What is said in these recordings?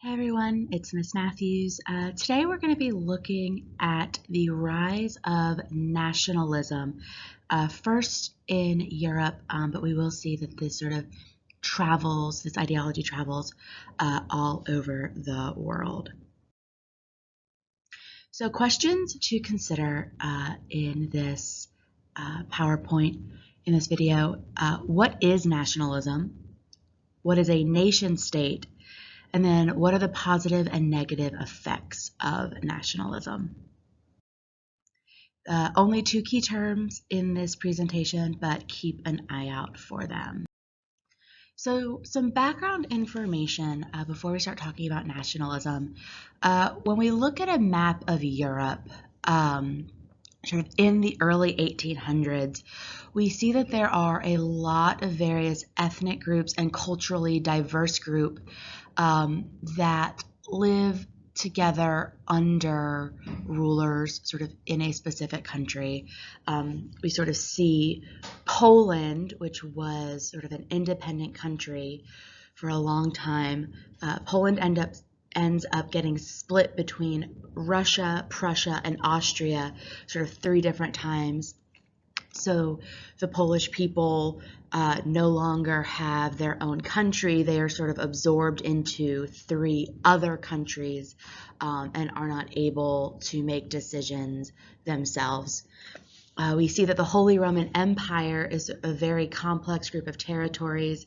Hey everyone, it's Miss Matthews. Today we're going to be looking at the rise of nationalism, first in Europe, but we will see that this sort of travels, this ideology travels all over the world. So questions to consider in this PowerPoint, in this video. What is nationalism? What is a nation state? And then what are the positive and negative effects of nationalism? Only two key terms in this presentation, but keep an eye out for them. So some background information before we start talking about nationalism. When we look at a map of Europe, sort of in the early 1800s, we see that there are a lot of various ethnic groups and culturally diverse groups that live together under rulers sort of in a specific country. We sort of see Poland, which was sort of an independent country for a long time. Poland ends up getting split between Russia, Prussia, and Austria sort of three different times. So the Polish people no longer have their own country. They are sort of absorbed into three other countries and are not able to make decisions themselves. We see that the Holy Roman Empire is a very complex group of territories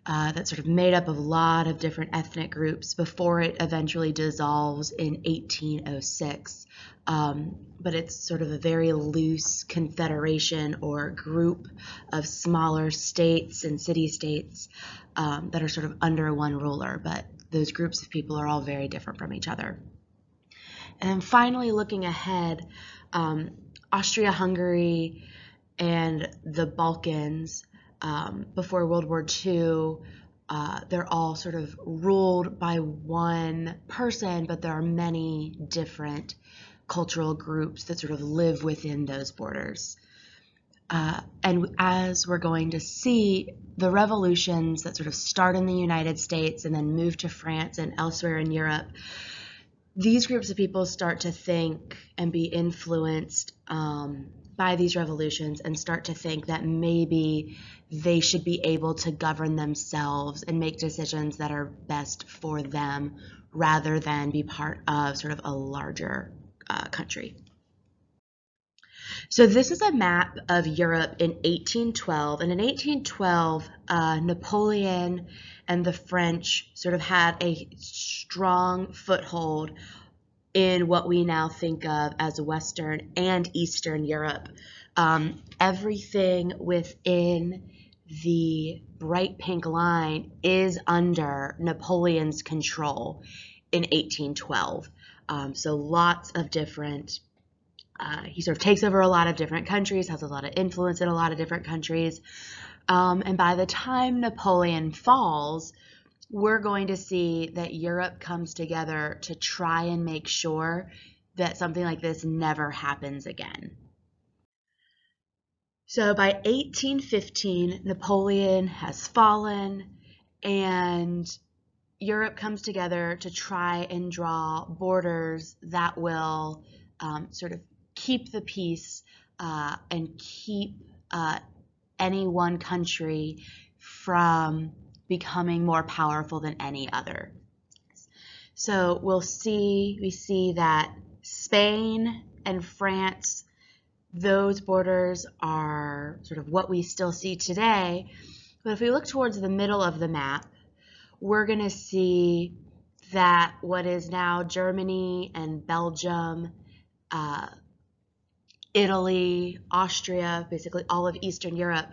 that's sort of made up of a lot of different ethnic groups before it eventually dissolves in 1806. But it's sort of a very loose confederation or group of smaller states and city-states that are sort of under one ruler, but those groups of people are all very different from each other. And then finally, looking ahead, Austria-Hungary and the Balkans before World War II, they're all sort of ruled by one person, but there are many different cultural groups that sort of live within those borders. And as we're going to see, the revolutions that sort of start in the United States and then move to France and elsewhere in Europe, these groups of people start to think and be influenced by these revolutions and start to think that maybe they should be able to govern themselves and make decisions that are best for them rather than be part of sort of a larger country. So this is a map of Europe in 1812, and in 1812, Napoleon and the French sort of had a strong foothold in what we now think of as Western and Eastern Europe. Everything within the bright pink line is under Napoleon's control in 1812. So lots of different, he sort of takes over a lot of different countries, has a lot of influence in a lot of different countries. And by the time Napoleon falls, we're going to see that Europe comes together to try and make sure that something like this never happens again. So by 1815, Napoleon has fallen, and Europe comes together to try and draw borders that will sort of keep the peace and keep any one country from becoming more powerful than any other. So we see that Spain and France, those borders are sort of what we still see today. But if we look towards the middle of the map, we're going to see that what is now Germany and Belgium, Italy, Austria, basically all of Eastern Europe,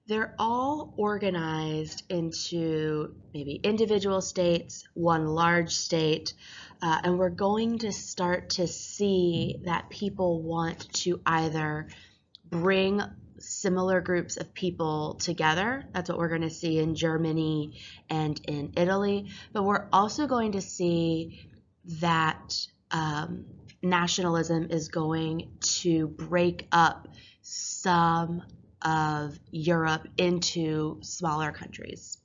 they're all organized into maybe individual states, one large state, and we're going to start to see that people want to either bring similar groups of people together. That's what we're going to see in Germany and in Italy, but we're also going to see that nationalism is going to break up some of Europe into smaller countries.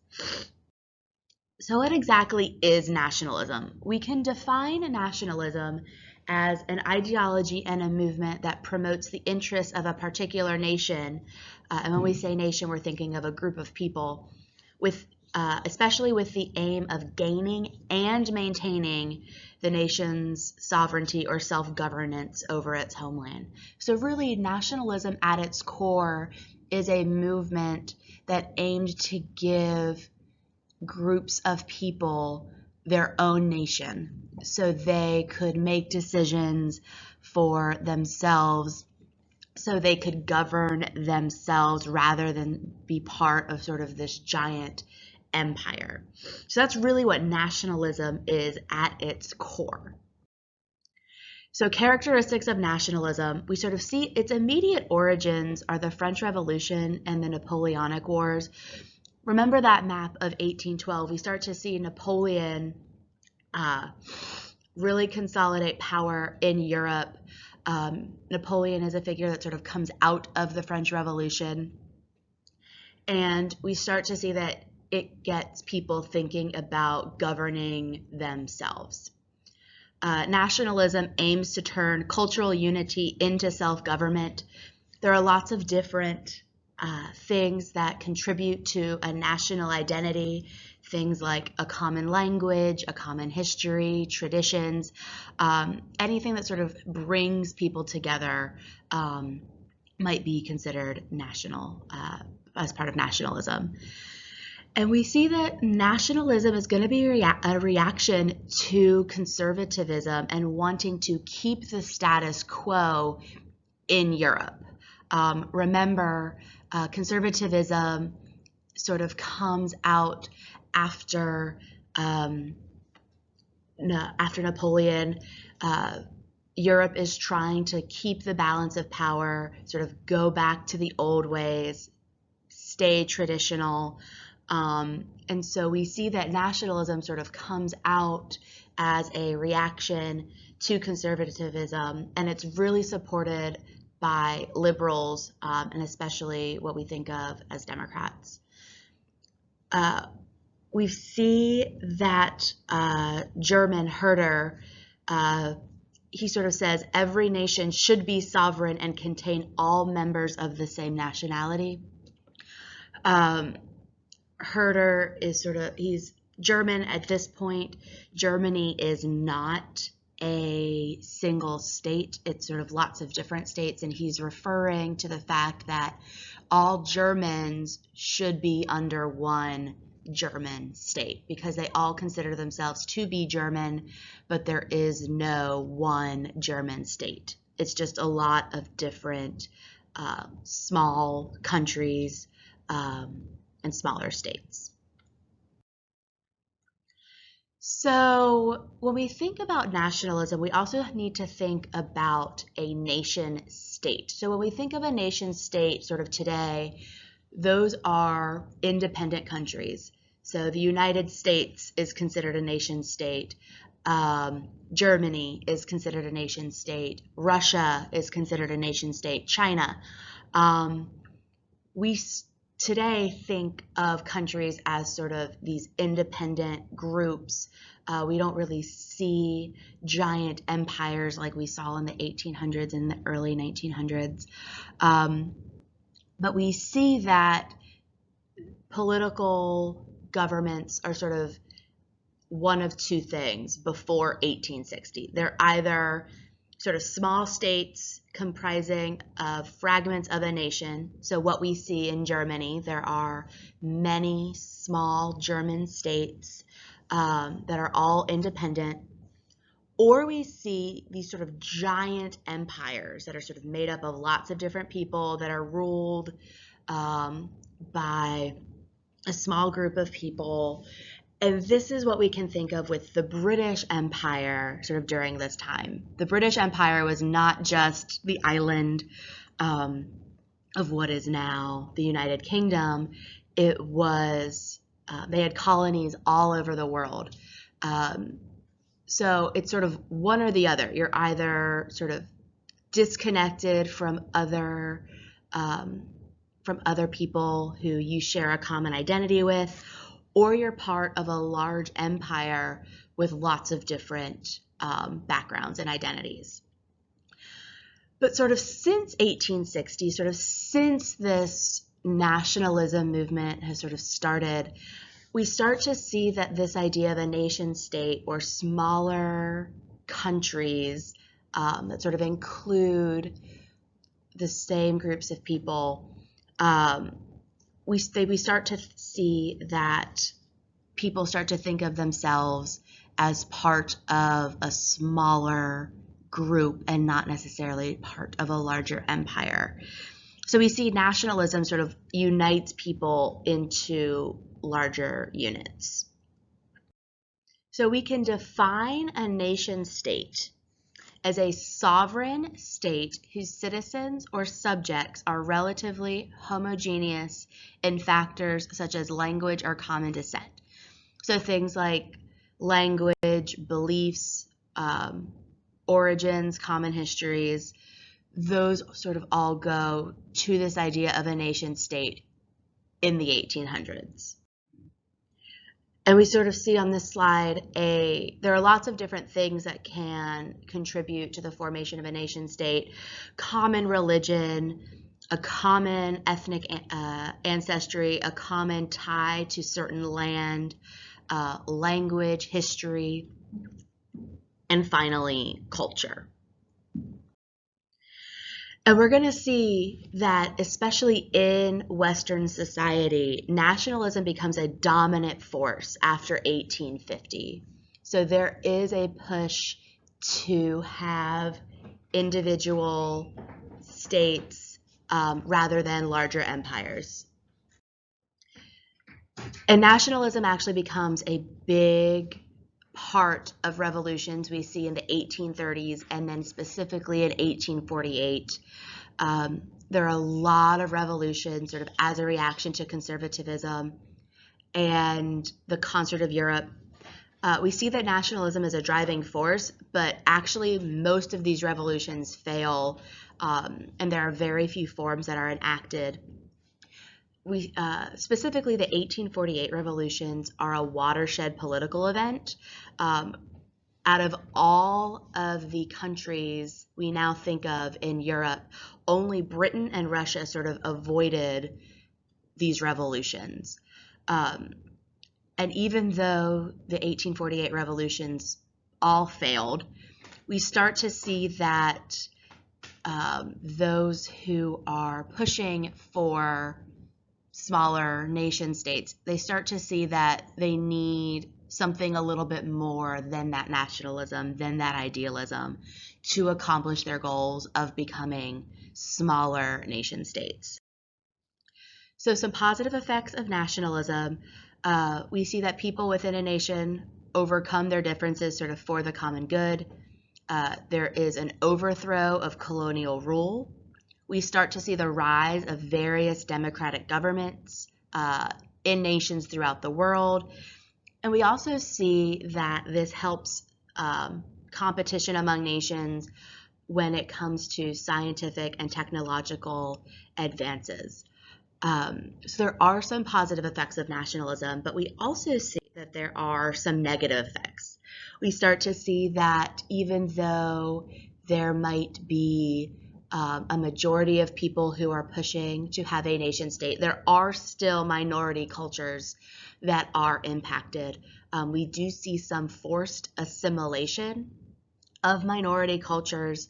So, what exactly is nationalism? We can define nationalism as an ideology and a movement that promotes the interests of a particular nation. And when we say nation, we're thinking of a group of people, with especially with the aim of gaining and maintaining the nation's sovereignty or self-governance over its homeland. So, really, nationalism at its core is a movement that aimed to give groups of people their own nation so they could make decisions for themselves, so they could govern themselves rather than be part of sort of this giant empire. So that's really what nationalism is at its core. So, characteristics of nationalism, we sort of see its immediate origins are the French Revolution and the Napoleonic Wars. Remember that map of 1812? We start to see Napoleon really consolidate power in Europe. Napoleon is a figure that sort of comes out of the French Revolution. And we start to see that it gets people thinking about governing themselves. Nationalism aims to turn cultural unity into self-government. There are lots of different things that contribute to a national identity, things like a common language, a common history, traditions, anything that sort of brings people together might be considered national as part of nationalism. And we see that nationalism is going to be a reaction to conservatism and wanting to keep the status quo in Europe. Remember, conservatism sort of comes out after Napoleon. Europe is trying to keep the balance of power, sort of go back to the old ways, stay traditional. And so we see that nationalism sort of comes out as a reaction to conservatism, and it's really supported by liberals, and especially what we think of as Democrats. We see that German Herder, he sort of says every nation should be sovereign and contain all members of the same nationality. Herder is he's German at this point. Germany is not a single state. It's sort of lots of different states, and he's referring to the fact that all Germans should be under one German state because they all consider themselves to be German, but there is no one German state. It's just a lot of different small countries and smaller states. So when we think about nationalism, we also need to think about a nation state. So when we think of a nation state sort of today, those are independent countries. So the United States is considered a nation state. Germany is considered a nation state. Russia is considered a nation state. China. We today think of countries as sort of these independent groups. We don't really see giant empires like we saw in the 1800s and the early 1900s. But we see that political governments are sort of one of two things before 1860. They're either sort of small states comprising of fragments of a nation. So what we see in Germany, there are many small German states that are all independent. Or we see these sort of giant empires that are sort of made up of lots of different people that are ruled by a small group of people. And this is what we can think of with the British Empire sort of during this time. The British Empire was not just the island of what is now the United Kingdom. It was, they had colonies all over the world. So it's sort of one or the other. You're either sort of disconnected from other people who you share a common identity with, or you're part of a large empire with lots of different backgrounds and identities. But sort of since 1860, sort of since this nationalism movement has sort of started, we start to see that this idea of a nation state or smaller countries that sort of include the same groups of people, we start to see that people start to think of themselves as part of a smaller group and not necessarily part of a larger empire. So we see nationalism sort of unites people into larger units. So we can define a nation state as a sovereign state whose citizens or subjects are relatively homogeneous in factors such as language or common descent. So things like language, beliefs, origins, common histories, those sort of all go to this idea of a nation state in the 1800s. And we sort of see on this slide there are lots of different things that can contribute to the formation of a nation state. Common religion, a common ethnic ancestry, a common tie to certain land, language, history, and finally, culture. And we're going to see that, especially in Western society, nationalism becomes a dominant force after 1850. So there is a push to have individual states rather than larger empires. And nationalism actually becomes a big part of revolutions we see in the 1830s and then specifically in 1848. There are a lot of revolutions sort of as a reaction to conservatism and the concert of Europe. We see that nationalism is a driving force, but actually most of these revolutions fail, and there are very few forms that are enacted. Specifically, the 1848 revolutions are a watershed political event. Out of all of the countries we now think of in Europe, only Britain and Russia sort of avoided these revolutions. And even though the 1848 revolutions all failed, we start to see that those who are pushing for smaller nation states, they start to see that they need something a little bit more than that nationalism, than that idealism, to accomplish their goals of becoming smaller nation states. So some positive effects of nationalism, we see that people within a nation overcome their differences sort of for the common good. There is an overthrow of colonial rule. We start to see the rise of various democratic governments in nations throughout the world. And we also see that this helps competition among nations when it comes to scientific and technological advances. So there are some positive effects of nationalism, but we also see that there are some negative effects. We start to see that even though there might be a majority of people who are pushing to have a nation state, there are still minority cultures that are impacted. We do see some forced assimilation of minority cultures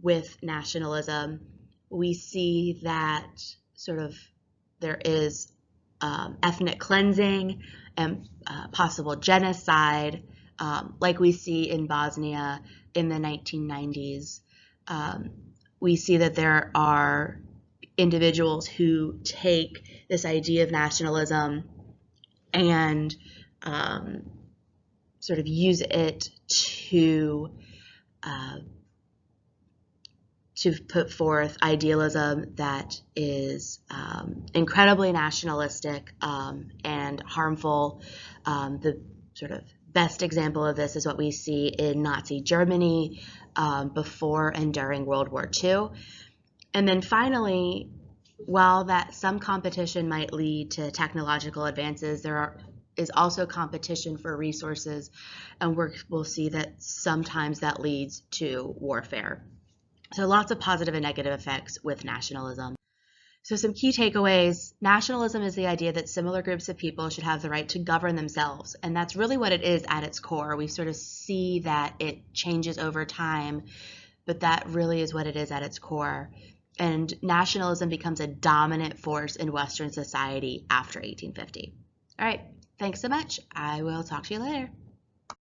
with nationalism. We see that sort of there is ethnic cleansing and possible genocide, like we see in Bosnia in the 1990s. We see that there are individuals who take this idea of nationalism and sort of use it to put forth idealism that is incredibly nationalistic and harmful. The sort of best example of this is what we see in Nazi Germany before and during World War II. And then finally, While that some competition might lead to technological advances, is also competition for resources, and we'll see that sometimes that leads to warfare. So lots of positive and negative effects with nationalism. So some key takeaways: nationalism is the idea that similar groups of people should have the right to govern themselves, and that's really what it is at its core. We sort of see that it changes over time, but that really is what it is at its core. And nationalism becomes a dominant force in Western society after 1850. All right, thanks so much. I will talk to you later.